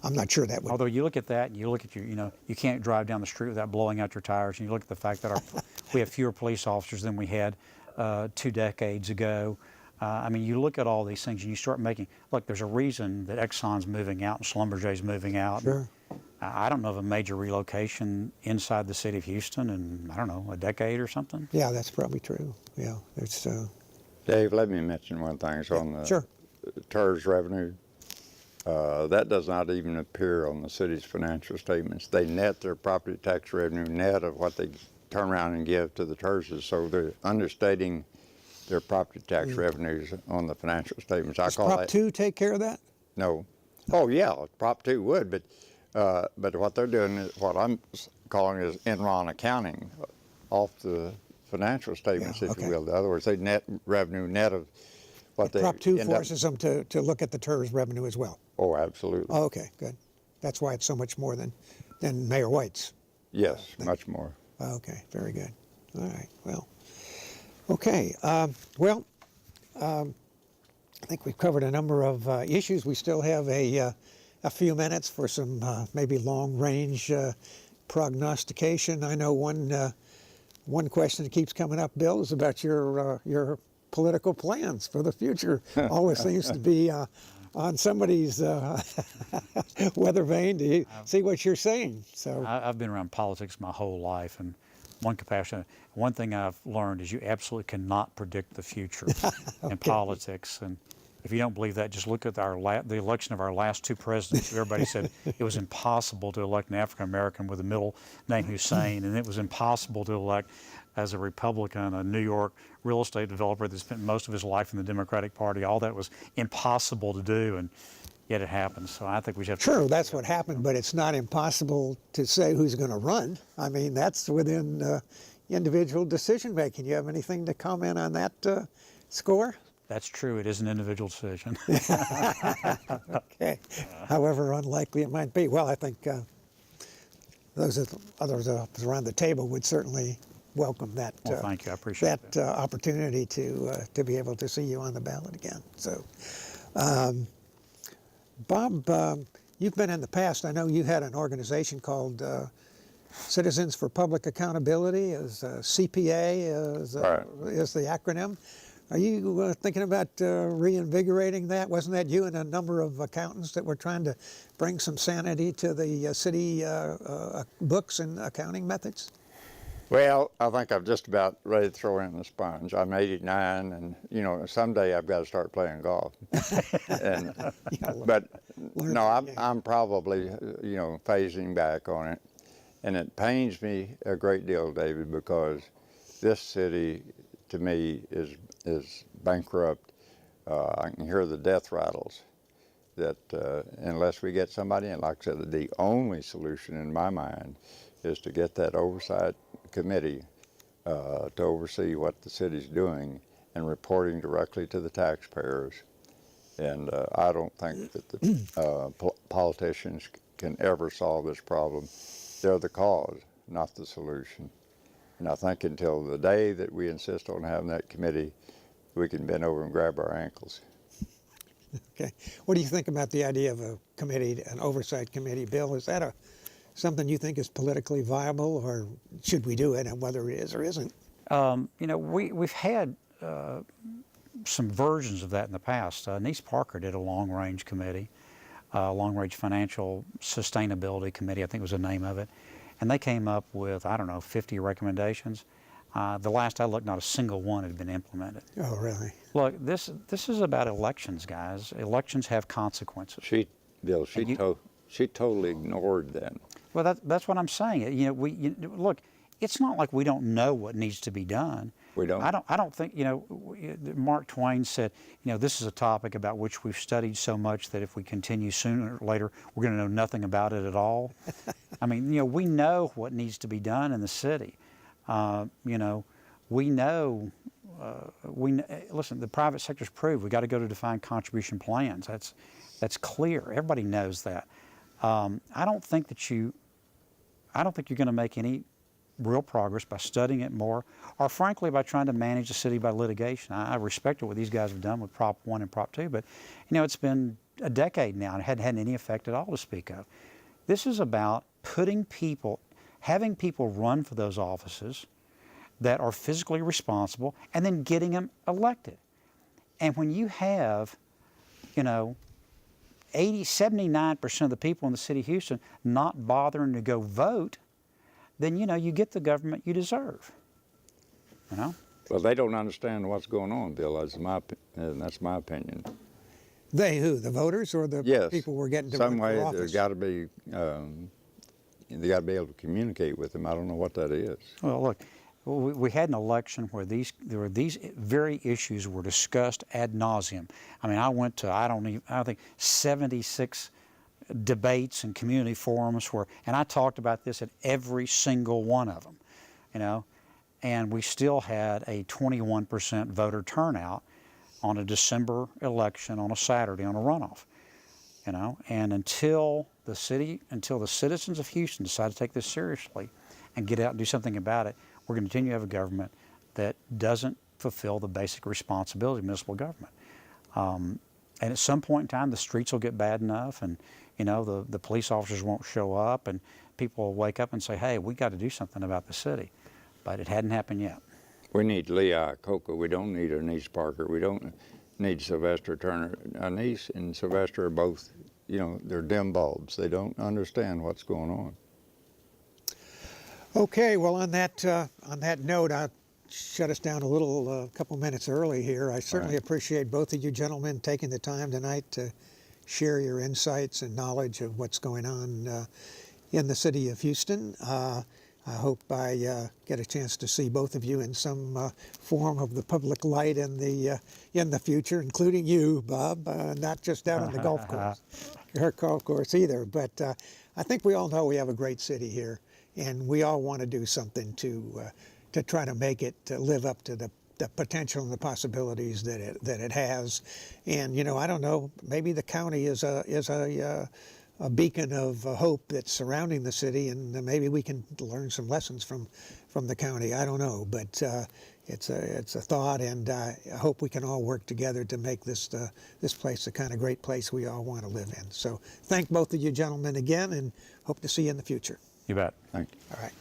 I'm not sure that would. Although you look at that, and you look at you can't drive down the street without blowing out your tires, and you look at the fact that we have fewer police officers than we had 2 decades ago. I mean, you look at all these things and you start look, there's a reason that Exxon's moving out and Schlumberger's moving out. Sure. I don't know of a major relocation inside the city of Houston in, a decade or something. Yeah, that's probably true. Yeah, it's. Dave, let me mention one thing. So on the TERS revenue, that does not even appear on the city's financial statements. They net their property tax revenue net of what they turn around and give to the TERSs. So they're understating their property tax revenues on the financial statements. I Does call Prop that 2 take care of that? no. Oh yeah, Prop 2 would, but what they're doing is what I'm calling is Enron accounting off the financial statements, Yeah, if okay. you will. In other words, they net revenue net of what they Prop 2 end up- forces them to look at the TERS revenue as well. Oh, absolutely. Oh, okay, good. That's why it's so much more than Mayor White's. Yes, much more. Oh, okay, very good. All right, well, okay. I think we've covered a number of issues. We still have a few minutes for some maybe long-range prognostication. I know one question that keeps coming up, Bill, is about your political plans for the future. Always seems to be on somebody's weather vane to see what you're saying. So I've been around politics my whole life, and one thing I've learned is you absolutely cannot predict the future in politics. And if you don't believe that, just look at the election of our last two presidents. Everybody said it was impossible to elect an African American with a middle name Hussein, and it was impossible to elect as a Republican a New York real estate developer that spent most of his life in the Democratic Party. All that was impossible to do, and yet it happened. So I think we should have true, that's what happened, but it's not impossible to say who's going to run. I mean, that's within individual decision making. You have anything to comment on that score? That's true. It is an individual decision. Okay. However unlikely it might be. Well, I think those others around the table would certainly welcome that. Well, thank you. I appreciate that opportunity to be able to see you on the ballot again. So, Bob, you've been in the past. I know you had an organization called Citizens for Public Accountability, as CPA is the acronym. Are you thinking about reinvigorating that? Wasn't that you and a number of accountants that were trying to bring some sanity to the city books and accounting methods? Well, I think I'm just about ready to throw in the sponge. I'm 89, and someday I've got to start playing golf. But no, I'm probably phasing back on it, and it pains me a great deal, David, because this city, to me, is bankrupt. I can hear the death rattles. That unless we get somebody, and like I said, the only solution in my mind is to get that oversight committee to oversee what the city's doing and reporting directly to the taxpayers. And I don't think that the politicians can ever solve this problem. They're the cause, not the solution. And I think until the day that we insist on having that committee, we can bend over and grab our ankles. Okay. What do you think about the idea of a committee, an oversight committee, Bill? Is that something you think is politically viable, or should we do it, and whether it is or isn't? We've had some versions of that in the past. Nice Parker did a long-range committee, long-range financial sustainability committee, I think was the name of it. And they came up with, 50 recommendations. The last I looked, not a single one had been implemented. Oh, really? Look, this is about elections, guys. Elections have consequences. She totally ignored that. Well, that's what I'm saying. Look, it's not like we don't know what needs to be done. We don't. I don't think, Mark Twain said, this is a topic about which we've studied so much that if we continue sooner or later, we're going to know nothing about it at all. I mean, we know what needs to be done in the city. We know, listen, the private sector's proved we got to go to defined contribution plans. That's clear. Everybody knows that. I don't think you're going to make any real progress by studying it more, or frankly by trying to manage the city by litigation. I respect what these guys have done with Prop 1 and Prop 2, but it's been a decade now and it hadn't had any effect at all to speak of. This is about having people run for those offices that are physically responsible and then getting them elected. And when you have, 79% of the people in the city of Houston not bothering to go vote, then you get the government you deserve. Well, they don't understand what's going on, Bill. That's my opinion. They who? The voters or the people we're getting to run for office? Some way there's got to be. They got to be able to communicate with them. I don't know what that is. Well, look, we had an election where these very issues were discussed ad nauseum. I mean, I went to I think 76 debates and community forums and I talked about this at every single one of them, you know, and we still had a 21% voter turnout on a December election on a Saturday on a runoff, you know, and until the citizens of Houston decide to take this seriously and get out and do something about it, we're going to continue to have a government that doesn't fulfill the basic responsibility of municipal government. And at some point in time, the streets will get bad enough, and you know the police officers won't show up, and people will wake up and say, "Hey, we got to do something about the city." But it hadn't happened yet. We need Lee Iacocca. We don't need Anise Parker. We don't need Sylvester Turner. Anise and Sylvester are both, you know, they're dim bulbs. They don't understand what's going on. Okay, well, on that note, I'll shut us down a couple minutes early here. I certainly appreciate both of you gentlemen taking the time tonight to share your insights and knowledge of what's going on in the city of Houston. I hope I get a chance to see both of you in some form of the public light in the future, including you, Bob, not just out on the golf course either. But I think we all know we have a great city here, and we all want to do something to try to make it live up to the potential and the possibilities that it has. And you know, I don't know, maybe the county is a beacon of hope that's surrounding the city, and maybe we can learn some lessons from the county. I don't know, but it's a thought, and I hope we can all work together to make this place the kind of great place we all want to live in. So thank both of you gentlemen again, and hope to see you in the future. You bet. Thank you. All right.